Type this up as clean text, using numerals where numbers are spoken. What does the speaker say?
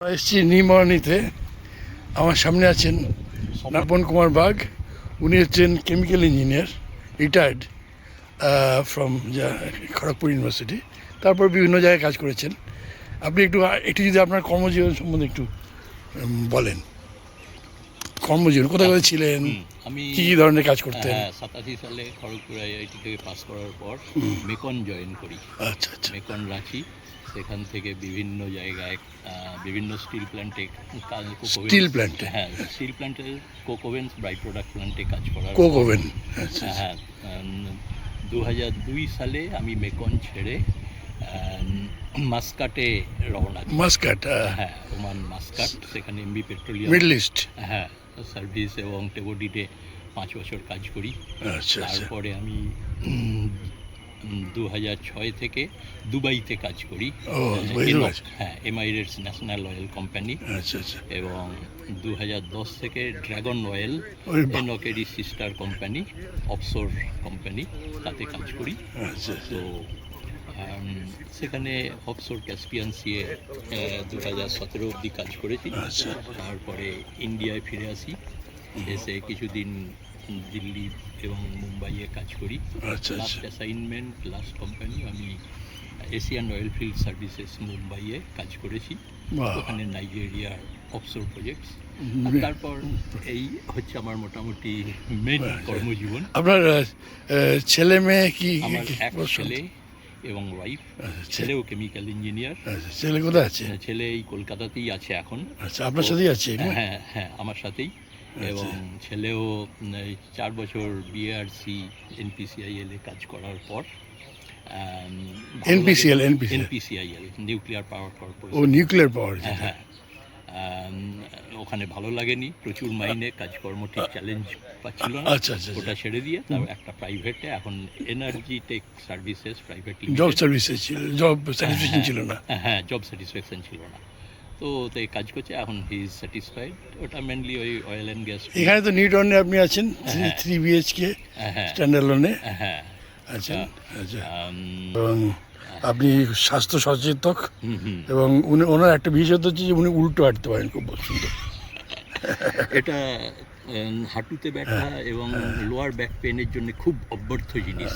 এসছি নিমরণীতে। আমার সামনে আছেন নাপন কুমার বাগ। উনি হচ্ছেন chemical engineer, retired from Kharagpur university. তারপর বিভিন্ন জায়গায় কাজ করেছেন। আপনি একটু একটু যদি আপনার কর্মজীবন সম্বন্ধে একটু বলেন। কর্মজীবন কোথায় কোথায় ছিলেন, আমি কী কী ধরনের কাজ করতেন? 87 সালে খড়গপুর আইআইটি থেকে পাস করার পর মেকন জয়েন করি। আচ্ছা আচ্ছা। মেকন রাঁচি, সেখান থেকে বিভিন্ন জায়গায় বিভিন্ন স্টিল প্ল্যান্টে স্টিল প্ল্যান্টে? হ্যাঁ, স্টিল প্ল্যান্টের কোকোভেন্স বাই প্রোডাক্ট প্ল্যান্টে কাজ করার কোক ওভেন? আচ্ছা হ্যাঁ 2002 সালে আমি মেকন ছেড়ে মাস্কাটে রওনা দিই। মাস্কাট? হ্যাঁ, ওমান মাস্কাট, সেখানে এমবি পেট্রোলিয়াম, মিডল ইস্ট? হ্যাঁ, সার্ভিস এবং টেবোডিটে 5 বছর কাজ করি। আচ্ছা আচ্ছা। তারপরে আমি 2006 থেকে দুবাইতে কাজ করি। ও, হ্যাঁ, এমাইরেটস ন্যাশনাল অয়েল কোম্পানি। আচ্ছা আচ্ছা। এবং 2010 থেকে ড্রাগন অয়েল, এনকেরই সিস্টার কোম্পানি, অফশোর কোম্পানি, তাতে কাজ করি। আচ্ছা তো সেখানে অফশোর ক্যাসপিয়ান সিয়ে 2017 অবধি কাজ করেছি। আচ্ছা। তারপরে ইন্ডিয়ায় ফিরে আসি, এসে কিছুদিন দিল্লি এবং মুম্বাইয়ে কাজ করি। আচ্ছা লাস্ট অ্যাসাইনমেন্ট, লাস্ট কোম্পানি আমি এশিয়ান অয়েল ফিল্ড সার্ভিসেস মুম্বাইয়ে কাজ করেছি। বাহ। ওখানে নাইজেরিয়ার অফশোর প্রজেক্টস। তারপর এই হচ্ছে আমার মোটামুটি মেন কর্মজীবন। আপনার ছেলে মেয়ে কি? আমার এক ছেলে এবং ওয়াইফ। ছেলেও কেমিক্যাল ইঞ্জিনিয়ার। আচ্ছা, ছেলে কোথায় আছে? ছেলে এই কলকাতাতেই আছে এখন। আচ্ছা, আপনার সাথেই আছে? হ্যাঁ হ্যাঁ, আমার সাথেই। এবং ছেলেও 4 বছর বিএআরসি এনপিসিআইএল এ কাজ করার পর এনপিসিএল? এনপিসিআইএল নিউক্লিয়ার পাওয়ার ও, কর্পোরেশন। Nuclear power? হ্যাঁ, ওখানে ভালো লাগেনি, প্রচুর মাইনে, কাজকর্ম ঠিক চ্যালেঞ্জ পাচ্ছিল না। আচ্ছা আচ্ছা। ওটা ছেড়ে দিয়ে তারপর একটা প্রাইভেটে, এখন energy tech services private job সার্ভিসে ছিল? জব স্যাটিসফ্যাকশন ছিল না? হ্যাঁ, জব স্যাটিসফ্যাকশন ছিল না। তো ওতে কাজ করছে, এখন হি ইজ স্যাটিসফাইড। ওটা মেনলি ওই অয়েল অ্যান্ড গ্যাস। এখানে তো নিউটনে আপনি আছেন, 3 বিএইচকে স্ট্যান্ডার্লোনে হ্যাঁ আচ্ছা আচ্ছা। আম, এবং আপনি স্বাস্থ্য সচেতক, এবং ওনার একটা বিশেষত্ব হচ্ছে যে উনি উল্টো হাঁটতে পারেন খুব সুন্দর। এটা হাঁটুতে ব্যথা এবং লোয়ার ব্যাক পেনের জন্য খুব অভ্যর্থ জিনিস।